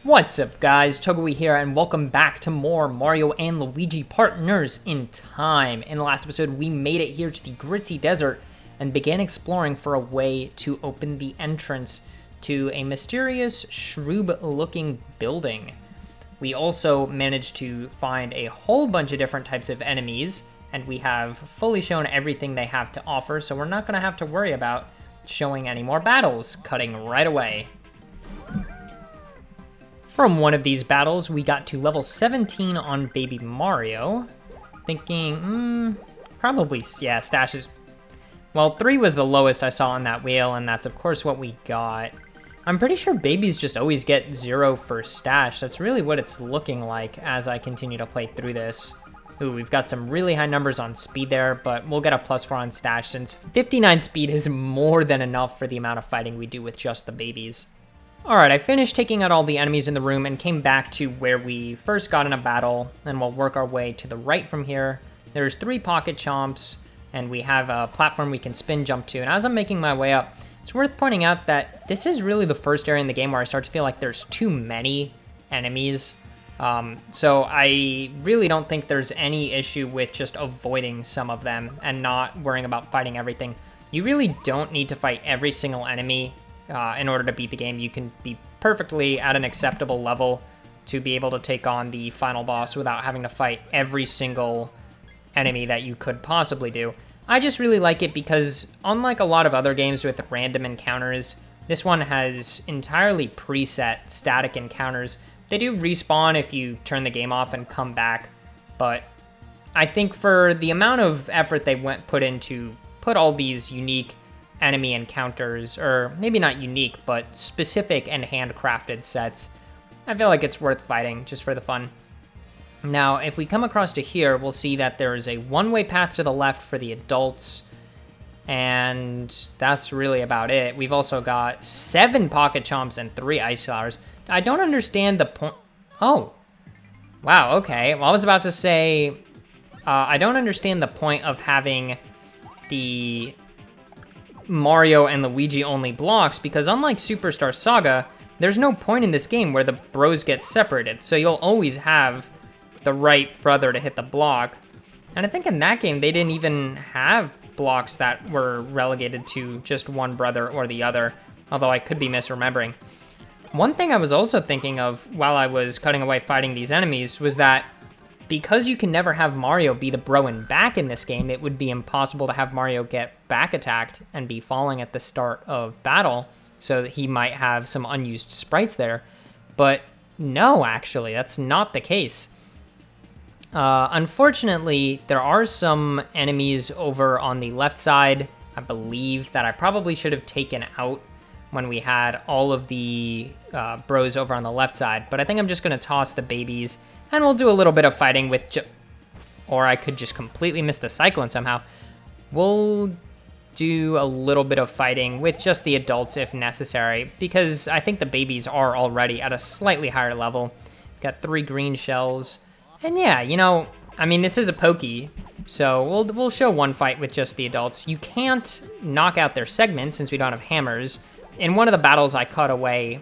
What's up guys, Togewi here, and welcome back to more Mario and Luigi Partners in Time. In the last episode, we made it here to the Gritzy Desert and began exploring for a way to open the entrance to a mysterious shrub-looking building. We also managed to find a whole bunch of different types of enemies, and we have fully shown everything they have to offer, so we're not going to have to worry about showing any more battles, cutting right away. From one of these battles, we got to level 17 on Baby Mario. Thinking, probably, yeah, stashes. Well, 3 was the lowest I saw on that wheel, and that's of course what we got. I'm pretty sure babies just always get 0 for stash. That's really what it's looking like as I continue to play through this. Ooh, we've got some really high numbers on speed there, but we'll get a +4 on stash since 59 speed is more than enough for the amount of fighting we do with just the babies. Alright, I finished taking out all the enemies in the room and came back to where we first got in a battle, and we'll work our way to the right from here. There's 3 pocket chomps, and we have a platform we can spin jump to, and as I'm making my way up, it's worth pointing out that this is really the first area in the game where I start to feel like there's too many enemies. So I really don't think there's any issue with just avoiding some of them and not worrying about fighting everything. You really don't need to fight every single enemy in order to beat the game. You can be perfectly at an acceptable level to be able to take on the final boss without having to fight every single enemy that you could possibly do. I just really like it because unlike a lot of other games with random encounters, this one has entirely preset static encounters. They do respawn if you turn the game off and come back, but I think for the amount of effort they put into put all these unique enemy encounters, or maybe not unique, but specific and handcrafted sets, I feel like it's worth fighting just for the fun. Now, if we come across to here, we'll see that there is a one-way path to the left for the adults, and that's really about it. We've also got 7 pocket chomps and 3 ice flowers. I don't understand the point. Oh, wow, okay. Well, I was about to say, I don't understand the point of having the Mario and Luigi only blocks, because unlike Superstar Saga, there's no point in this game where the bros get separated, so you'll always have the right brother to hit the block. And I think in that game they didn't even have blocks that were relegated to just one brother or the other, although I could be misremembering. One thing I was also thinking of while I was cutting away fighting these enemies was that because you can never have Mario be the bro and back in this game, it would be impossible to have Mario get back attacked and be falling at the start of battle, so that he might have some unused sprites there. But no, actually, that's not the case. Unfortunately, there are some enemies over on the left side, I believe, that I probably should have taken out when we had all of the bros over on the left side. But I think I'm just going to toss the babies, and we'll do a little bit of fighting with or I could just completely miss the cyclone somehow. We'll do a little bit of fighting with just the adults if necessary, because I think the babies are already at a slightly higher level. Got 3 green shells. And yeah, you know, I mean, this is a Pokey, so we'll show one fight with just the adults. You can't knock out their segments since we don't have hammers. In one of the battles I cut away,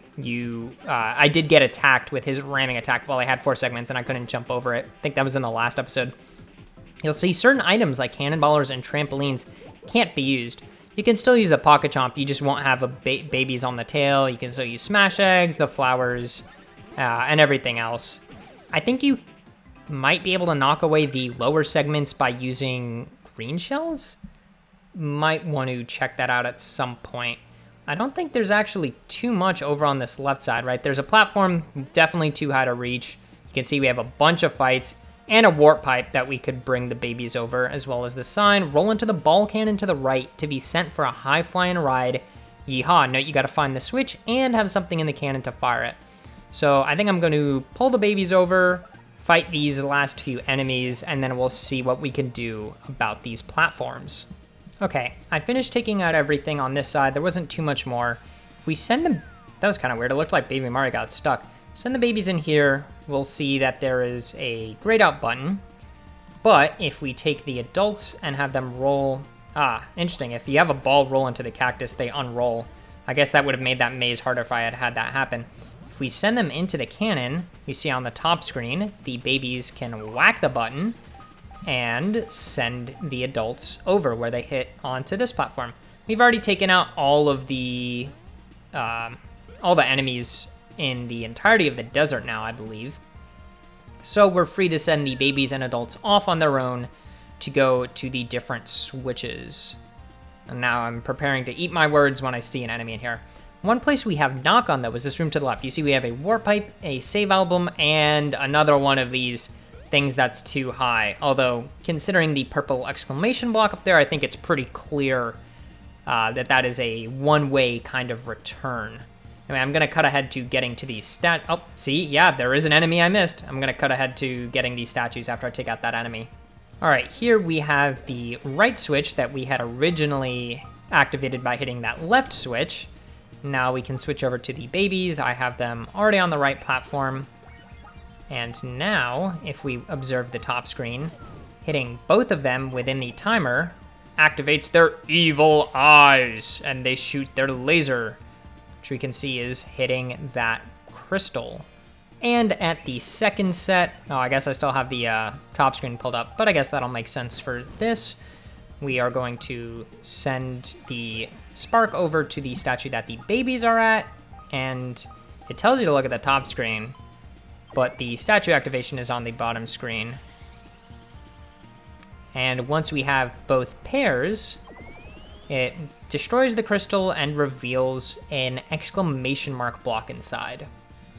I did get attacked with his ramming attack while I had 4 segments and I couldn't jump over it. I think that was in the last episode. You'll see certain items like cannonballers and trampolines can't be used. You can still use the pocket chomp, you just won't have babies on the tail. You can still use smash eggs, the flowers, and everything else. I think you might be able to knock away the lower segments by using green shells. Might want to check that out at some point. I don't think there's actually too much over on this left side, right? There's a platform definitely too high to reach. You can see we have a bunch of fights and a warp pipe that we could bring the babies over, as well as the sign, roll into the ball cannon to the right to be sent for a high flying ride. Yeehaw, note you gotta find the switch and have something in the cannon to fire it. So I think I'm going to pull the babies over, fight these last few enemies, and then we'll see what we can do about these platforms. Okay, I finished taking out everything on this side. There wasn't too much more. If we send them... That was kind of weird. It looked like Baby Mario got stuck. Send the babies in here. We'll see that there is a grayed out button. But if we take the adults and have them roll... interesting. If you have a ball roll into the cactus, they unroll. I guess that would have made that maze harder if I had had that happen. If we send them into the cannon, you see on the top screen, the babies can whack the button and send the adults over where they hit onto this platform. We've already taken out all the enemies in the entirety of the desert now, I believe. So we're free to send the babies and adults off on their own to go to the different switches. And now I'm preparing to eat my words when I see an enemy in here. One place we have not gone, though, is this room to the left. You see we have a warp pipe, a save album, and another one of these things that's too high. Although, considering the purple exclamation block up there, I think it's pretty clear that is a one-way kind of return. I mean, I'm going to cut ahead to getting to the Oh, see? Yeah, there is an enemy I missed. I'm going to cut ahead to getting these statues after I take out that enemy. All right, here we have the right switch that we had originally activated by hitting that left switch. Now we can switch over to the babies. I have them already on the right platform. And now, if we observe the top screen, hitting both of them within the timer activates their evil eyes, and they shoot their laser, which we can see is hitting that crystal. And at the second set, oh, I guess I still have the top screen pulled up, but I guess that'll make sense for this. We are going to send the spark over to the statue that the babies are at, and it tells you to look at the top screen, but the statue activation is on the bottom screen. And once we have both pairs, it destroys the crystal and reveals an exclamation mark block inside.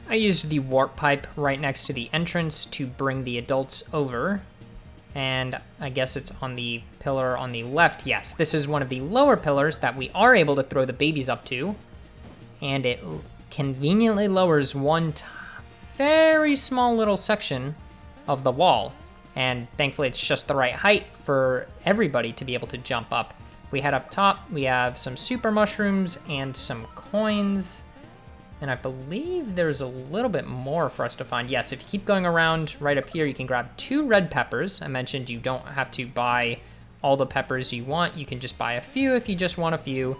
I used the warp pipe right next to the entrance to bring the adults over. And I guess it's on the pillar on the left. Yes, this is one of the lower pillars that we are able to throw the babies up to. And it conveniently lowers one very small little section of the wall. And thankfully it's just the right height for everybody to be able to jump up. We head up top, we have some super mushrooms and some coins. And I believe there's a little bit more for us to find. Yes, if you keep going around right up here, you can grab 2 red peppers. I mentioned you don't have to buy all the peppers you want. You can just buy a few if you just want a few.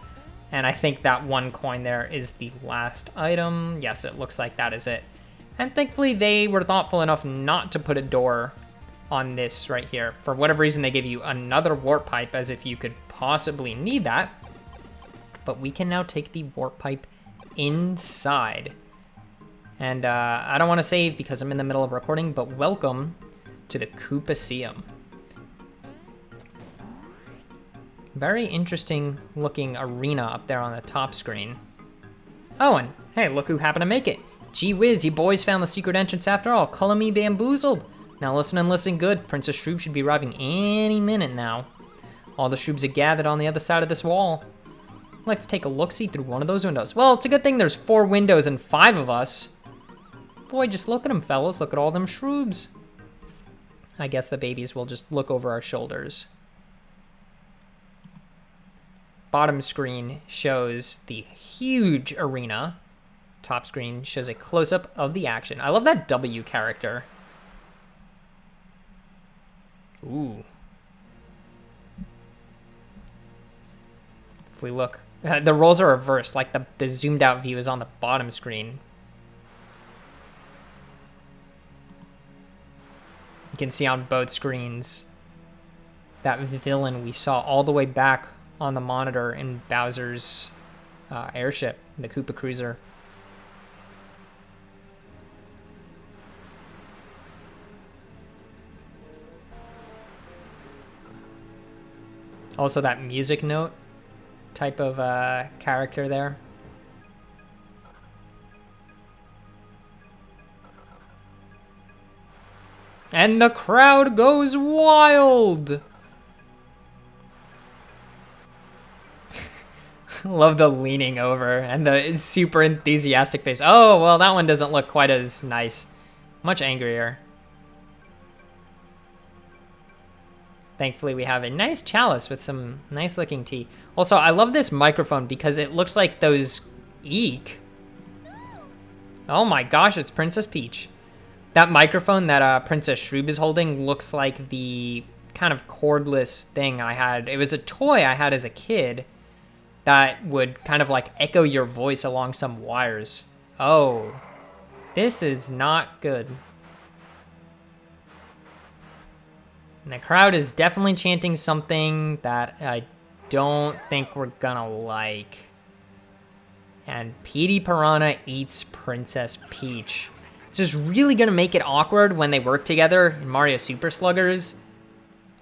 And I think that 1 coin there is the last item. Yes, it looks like that is it. And thankfully they were thoughtful enough not to put a door on this right here. For whatever reason, they give you another warp pipe as if you could possibly need that. But we can now take the warp pipe inside. And I don't want to save because I'm in the middle of recording, but welcome to the Koopaseum. Very interesting looking arena up there on the top screen. Oh, and hey, look who happened to make it. Gee whiz, you boys found the secret entrance after all. Color me bamboozled. Now listen and listen good. Princess Shroob should be arriving any minute now. All the Shroobs are gathered on the other side of this wall. Let's take a look-see through one of those windows. Well, it's a good thing there's 4 windows and 5 of us. Boy, just look at them, fellas. Look at all them Shroobs. I guess the babies will just look over our shoulders. Bottom screen shows the huge arena. Top screen shows a close-up of the action. I love that W character. Ooh. If we look, the roles are reversed, like the zoomed out view is on the bottom screen. You can see on both screens that villain we saw all the way back on the monitor in Bowser's airship, the Koopa Cruiser. Also that music note type of character there. And the crowd goes wild! Love the leaning over and the super enthusiastic face. Oh, well, that one doesn't look quite as nice. Much angrier. Thankfully, we have a nice chalice with some nice looking tea. Also, I love this microphone because it looks like those... Eek. Oh my gosh, it's Princess Peach. That microphone that Princess Shroob is holding looks like the kind of cordless thing I had. It was a toy I had as a kid that would kind of like echo your voice along some wires. Oh, This is not good. And the crowd is definitely chanting something that I don't think we're gonna like. And Petey Piranha eats Princess Peach. It's just really gonna make it awkward when they work together in Mario Super Sluggers.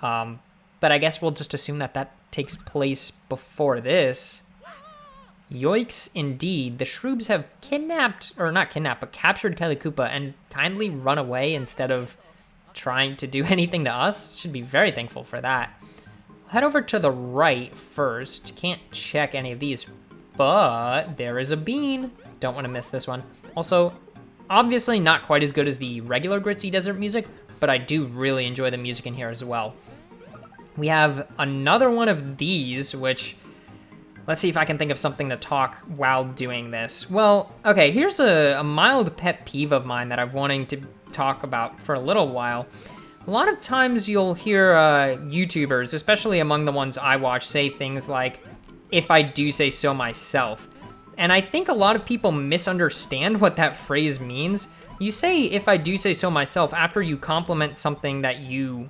But I guess we'll just assume that that takes place before this. Yoicks indeed. The Shroobs have kidnapped, or not kidnapped, but captured Kelly Koopa and kindly run away instead of trying to do anything to us. Should be very thankful for that. Head over to the right first. Can't check any of these, but there is a bean. Don't want to miss this one. Also, obviously not quite as good as the regular Gritzy Desert music, but I do really enjoy the music in here as well. We have another one of these, which, let's see if I can think of something to talk while doing this. Well, okay, here's a mild pet peeve of mine that I've wanting to talk about for a little while. A lot of times you'll hear YouTubers, especially among the ones I watch, say things like, "If I do say so myself." And I think a lot of people misunderstand what that phrase means. You say, "If I do say so myself," after you compliment something that you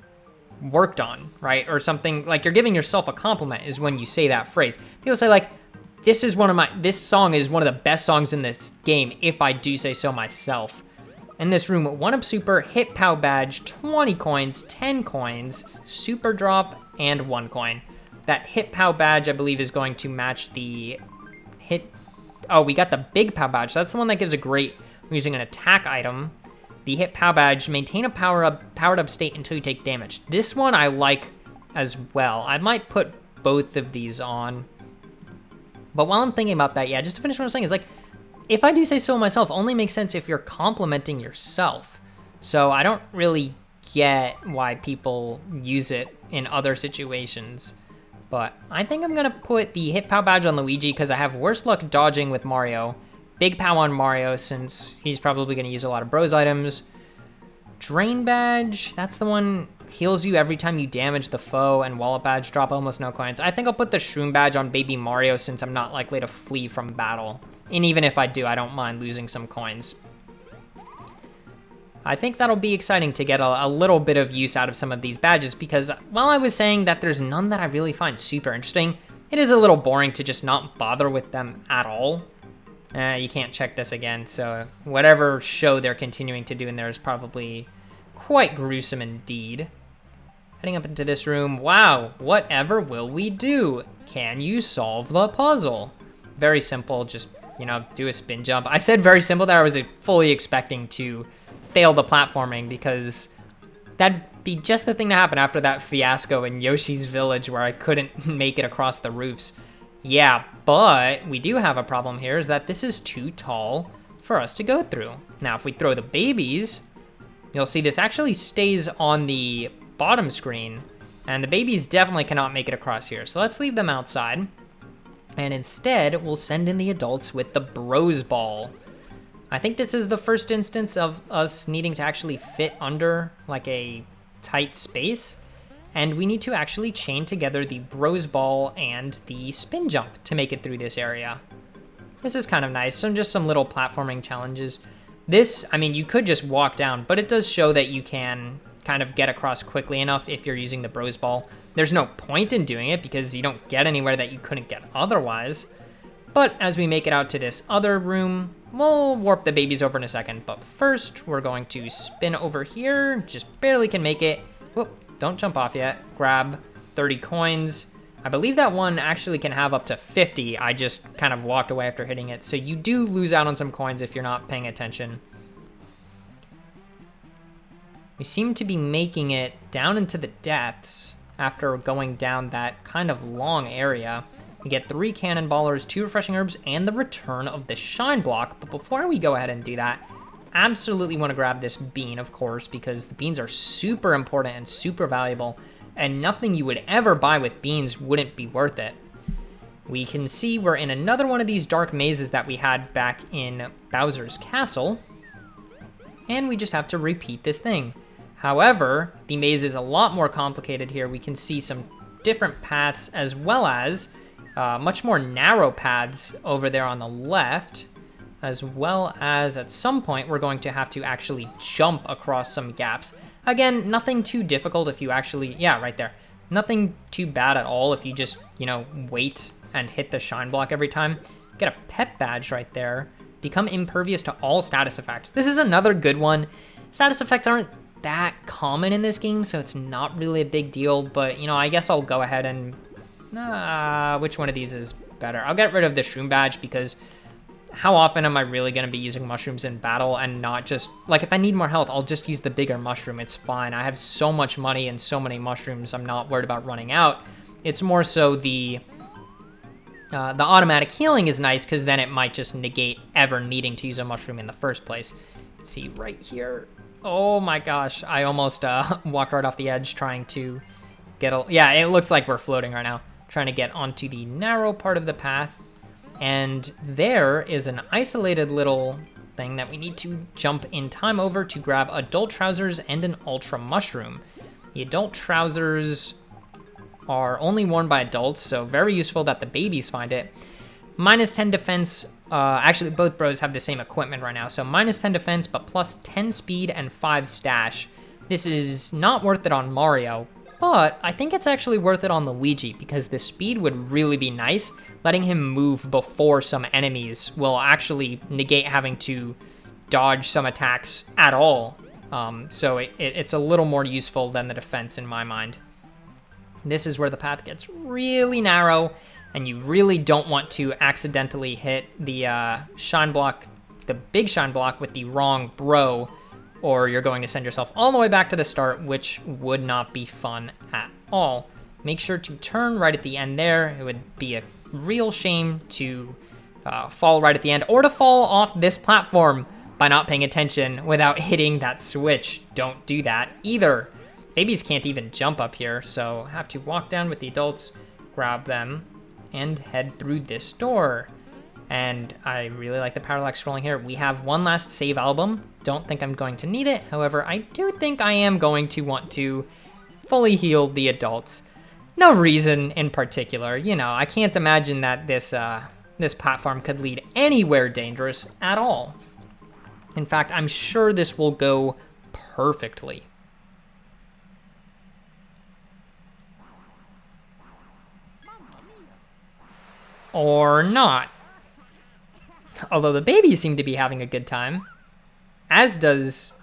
worked on, right? Or something like you're giving yourself a compliment is when you say that phrase. People say like, this song is one of the best songs in this game, if I do say so myself. In this room, 1-Up Super, Hit Pow Badge, 20 coins, 10 coins, Super Drop, and 1 coin. That Hit Pow Badge, I believe, is going to match the hit. Oh, we got the Big Pow Badge. That's the one that gives a great, using an attack item. The Hit Pow Badge, maintain a powered up state until you take damage. This one I like as well. I might put both of these on. But while I'm thinking about that, yeah, just to finish what I'm saying is like, if I do say so myself, only makes sense if you're complimenting yourself. So I don't really get why people use it in other situations. But I think I'm gonna put the Hit Pow Badge on Luigi because I have worse luck dodging with Mario. Big Pow on Mario since he's probably gonna use a lot of Bros items. Drain Badge, that's the one, heals you every time you damage the foe, and Wallet Badge, drop almost no coins. I think I'll put the Shroom Badge on Baby Mario since I'm not likely to flee from battle. And even if I do, I don't mind losing some coins. I think that'll be exciting to get a little bit of use out of some of these badges because while I was saying that there's none that I really find super interesting, it is a little boring to just not bother with them at all. You can't check this again, so whatever show they're continuing to do in there is probably quite gruesome indeed. Heading up into this room, wow, whatever will we do? Can you solve the puzzle? Very simple, just, you know, do a spin jump. I said very simple that I was fully expecting to fail the platforming because that'd be just the thing to happen after that fiasco in Yoshi's Village where I couldn't make it across the roofs. Yeah, but we do have a problem here is that this is too tall for us to go through. Now, if we throw the babies, you'll see this actually stays on the bottom screen, and the babies definitely cannot make it across here. So let's leave them outside, and instead we'll send in the adults with the Bros Ball. I think this is the first instance of us needing to actually fit under like a tight space. And we need to actually chain together the Bros Ball and the Spin Jump to make it through this area. This is kind of nice, just some little platforming challenges. This, I mean, you could just walk down, but it does show that you can kind of get across quickly enough if you're using the Bros Ball. There's no point in doing it because you don't get anywhere that you couldn't get otherwise. But as we make it out to this other room, we'll warp the babies over in a second. But first, we're going to spin over here, just barely can make it. Whoop. Don't jump off yet. Grab 30 coins. I believe that one actually can have up to 50. I just kind of walked away after hitting it. So you do lose out on some coins if you're not paying attention. We seem to be making it down into the depths after going down that kind of long area. We get 3 cannonballers, 2 refreshing herbs, and the return of the shine block. But before we go ahead and do that, absolutely want to grab this bean, of course, because the beans are super important and super valuable, and nothing you would ever buy with beans wouldn't be worth it. We can see we're in another one of these dark mazes that we had back in Bowser's Castle, and we just have to repeat this thing. However, the maze is a lot more complicated here. We can see some different paths as well as much more narrow paths over there on the left. as well as at some point we're going to have to actually jump across some gaps. Again, nothing too difficult if you actually, yeah, right there. Nothing too bad at all if you just, you know, wait and hit the shine block every time. Get a pet badge right there. Become impervious to all status effects. This is another good one. Status effects aren't that common in this game, so it's not really a big deal, but, you know, I guess I'll go ahead and, which one of these is better? I'll get rid of the shroom badge because how often am I really going to be using mushrooms in battle and not just, like, if I need more health, I'll just use the bigger mushroom. It's fine. I have so much money and so many mushrooms, I'm not worried about running out. It's more so the automatic healing is nice because then it might just negate ever needing to use a mushroom in the first place. Let's see, right here. Oh my gosh, I almost walked right off the edge trying to get yeah, it looks like we're floating right now. Trying to get onto the narrow part of the path. And there is an isolated little thing that we need to jump in time over to grab adult trousers and an ultra mushroom. The adult trousers are only worn by adults, so very useful that the babies find it. Minus 10 defense, actually both bros have the same equipment right now, so minus 10 defense, but plus 10 speed and 5 stash. This is not worth it on Mario, but I think it's actually worth it on Luigi, because the speed would really be nice. Letting him move before some enemies will actually negate having to dodge some attacks at all. So it's a little more useful than the defense in my mind. This is where the path gets really narrow, and you really don't want to accidentally hit the shine block, the big shine block with the wrong bro, or you're going to send yourself all the way back to the start, which would not be fun at all. Make sure to turn right at the end there. It would be a real shame to fall right at the end, or to fall off this platform by not paying attention without hitting that switch. Don't do that either. Babies can't even jump up here, so have to walk down with the adults, grab them, and head through this door. And I really like the parallax scrolling here. We have one last save album. Don't think I'm going to need it. However, I do think I am going to want to fully heal the adults. No reason in particular. You know, I can't imagine that this platform could lead anywhere dangerous at all. In fact, I'm sure this will go perfectly. Or not. Although the babies seem to be having a good time, as does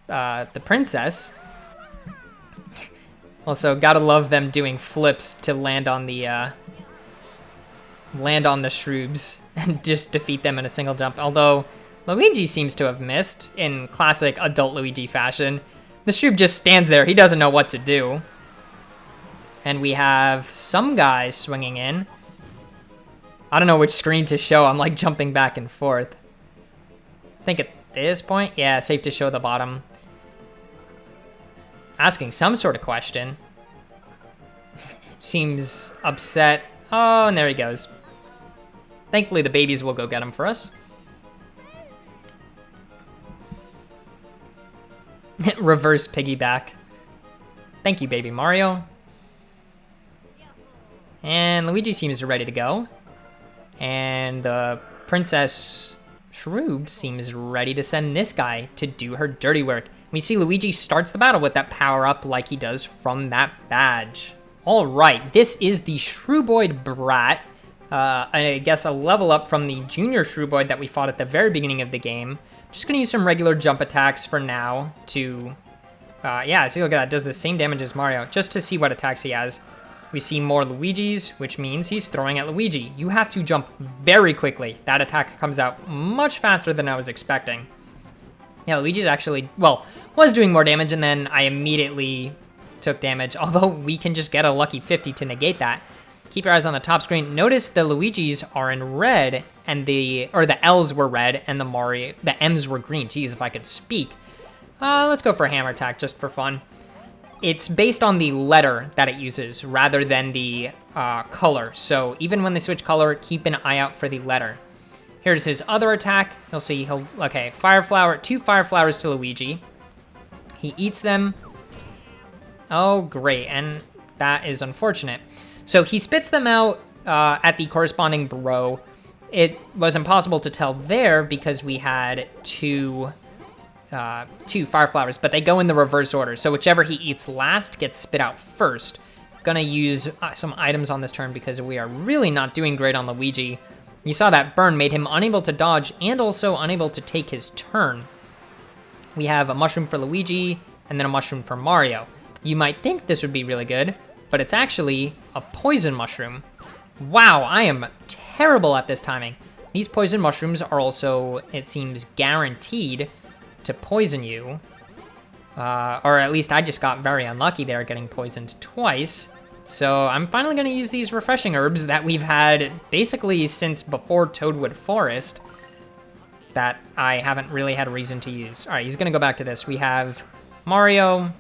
the princess. Also, gotta love them doing flips to land on the shrooms and just defeat them in a single jump. Although Luigi seems to have missed in classic adult Luigi fashion. The shroob just stands there. He doesn't know what to do. And we have some guys swinging in. I don't know which screen to show. I'm like jumping back and forth. I think at this point, yeah, safe to show the bottom. Asking some sort of question. Seems upset. Oh, and there he goes. Thankfully, the babies will go get him for us. Reverse piggyback. Thank you, baby Mario. And Luigi seems ready to go. And the Princess Shroob seems ready to send this guy to do her dirty work. We see Luigi starts the battle with that power-up like he does from that badge. All right, this is the Shrooboid Brat. I guess a level up from the Junior Shrooboid that we fought at the very beginning of the game. Just gonna use some regular jump attacks for now to... yeah, see, look at that, does the same damage as Mario, just to see what attacks he has. We see more Luigi's, which means he's throwing at Luigi. You have to jump very quickly. That attack comes out much faster than I was expecting. Yeah, Luigi's actually, well, was doing more damage, and then I immediately took damage, although we can just get a lucky 50 to negate that. Keep your eyes on the top screen. Notice the Luigi's are in red, and the L's were red, and the M's were green. Geez, if I could speak. Let's go for a hammer attack, just for fun. It's based on the letter that it uses rather than the color. So even when they switch color, keep an eye out for the letter. Here's his other attack. You'll see okay, fire flower, 2 fire flowers to Luigi. He eats them. Oh, great, and that is unfortunate. So he spits them out at the corresponding bro. it was impossible to tell there because we had two fire flowers, but they go in the reverse order. So whichever he eats last gets spit out first. Gonna use some items on this turn because we are really not doing great on Luigi. You saw that burn made him unable to dodge and also unable to take his turn. We have a mushroom for Luigi and then a mushroom for Mario. You might think this would be really good, but it's actually a poison mushroom. Wow, I am terrible at this timing. These poison mushrooms are also, it seems, guaranteed to poison you. Or at least I just got very unlucky there, getting poisoned twice. So I'm finally going to use these refreshing herbs that we've had basically since before Toadwood Forest that I haven't really had a reason to use. All right, he's going to go back to this. We have Mario.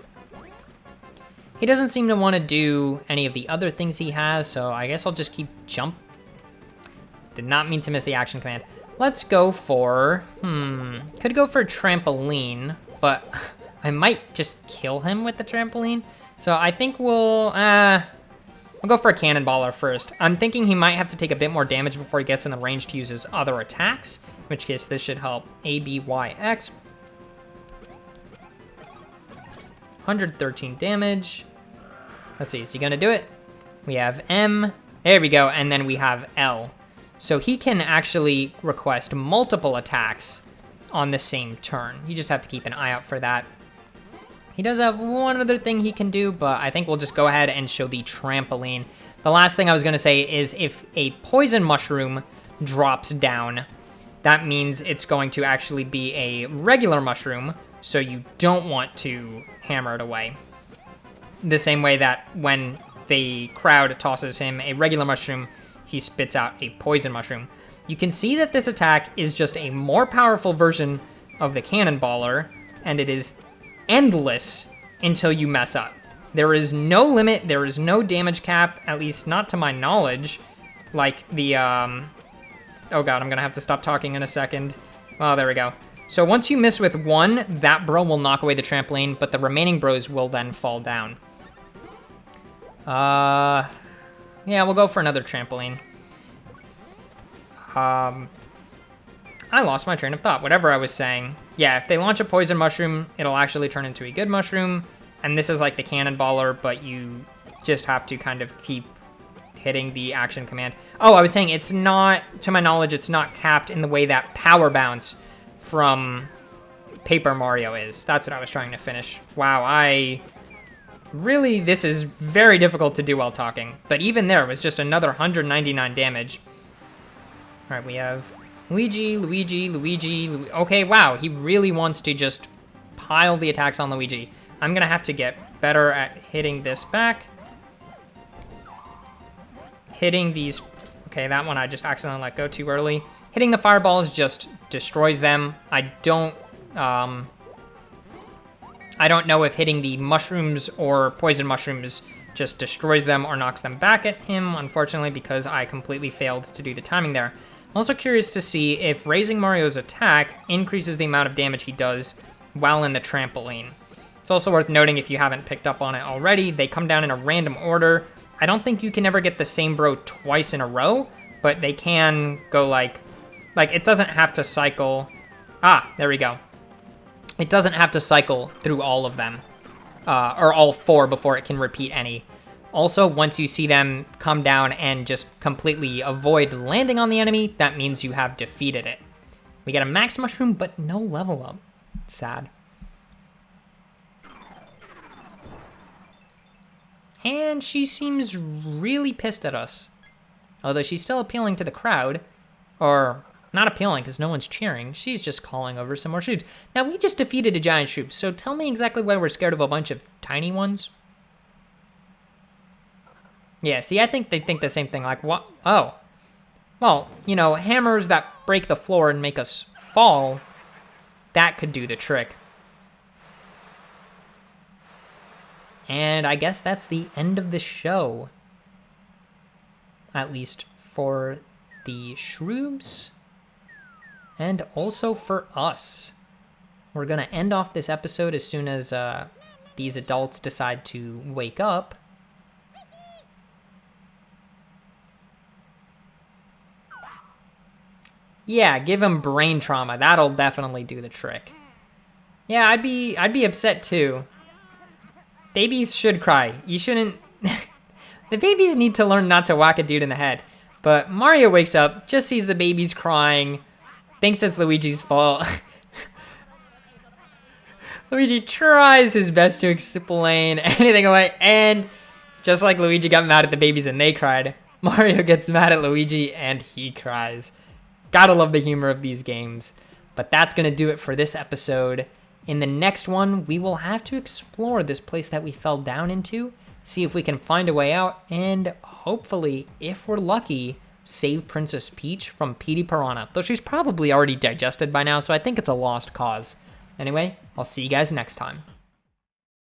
He doesn't seem to want to do any of the other things he has, so I guess I'll just keep jump. Did not mean to miss the action command. Let's go for, could go for a trampoline, but I might just kill him with the trampoline. So I think we'll go for a cannonballer first. I'm thinking he might have to take a bit more damage before he gets in the range to use his other attacks, in which case this should help. A, B, Y, X. 113 damage. Let's see, is he gonna do it? We have M, there we go, and then we have L. So he can actually request multiple attacks on the same turn. You just have to keep an eye out for that. He does have one other thing he can do, but I think we'll just go ahead and show the trampoline. The last thing I was gonna say is if a poison mushroom drops down, that means it's going to actually be a regular mushroom, so you don't want to hammer it away. The same way that when the crowd tosses him a regular mushroom, he spits out a poison mushroom. You can see that this attack is just a more powerful version of the cannonballer, and it is endless until you mess up. There is no limit, there is no damage cap, at least not to my knowledge. Like the, oh god, I'm gonna have to stop talking in a second. Oh, there we go. So once you miss with one, that bro will knock away the trampoline, but the remaining bros will then fall down. Yeah, we'll go for another trampoline. I lost my train of thought, whatever I was saying. Yeah, if they launch a poison mushroom, it'll actually turn into a good mushroom. And this is like the cannonballer, but you just have to kind of keep hitting the action command. Oh, I was saying it's not, to my knowledge, it's not capped in the way that Power Bounce from Paper Mario is. That's what I was trying to finish. Wow, really, this is very difficult to do while talking. But even there was just another 199 damage. All right, we have Luigi. Okay, wow, he really wants to just pile the attacks on Luigi. I'm gonna have to get better at hitting this back. Hitting these, okay, that one I just accidentally let go too early. Hitting the fireballs just destroys them. I don't know if hitting the mushrooms or poison mushrooms just destroys them or knocks them back at him, unfortunately, because I completely failed to do the timing there. I'm also curious to see if raising Mario's attack increases the amount of damage he does while in the trampoline. It's also worth noting, if you haven't picked up on it already, they come down in a random order. I don't think you can ever get the same bro twice in a row, but they can go like it doesn't have to cycle. Ah, there we go. It doesn't have to cycle through all of them, or all four before it can repeat any. Also, once you see them come down and just completely avoid landing on the enemy, that means you have defeated it. We get a max mushroom, but no level up. Sad. And she seems really pissed at us. Although she's still appealing to the crowd. Or, not appealing because no one's cheering. She's just calling over some more shoots. Now, we just defeated a giant troop, so tell me exactly why we're scared of a bunch of tiny ones. Yeah, see, I think they think the same thing. Like, what? Oh. Well, you know, hammers that break the floor and make us fall, that could do the trick. And I guess that's the end of the show. At least for the Shroobs. And also for us. We're going to end off this episode as soon as these adults decide to wake up. Yeah, give him brain trauma. That'll definitely do the trick. Yeah, I'd be upset too. Babies should cry. You shouldn't... The babies need to learn not to whack a dude in the head. But Mario wakes up, just sees the babies crying, thinks it's Luigi's fault. Luigi tries his best to explain anything away, and just like Luigi got mad at the babies and they cried, Mario gets mad at Luigi and he cries. Gotta love the humor of these games. But that's gonna do it for this episode. In the next one, we will have to explore this place that we fell down into, see if we can find a way out, and hopefully, if we're lucky, save Princess Peach from Petey Piranha. Though she's probably already digested by now, so I think it's a lost cause. Anyway, I'll see you guys next time.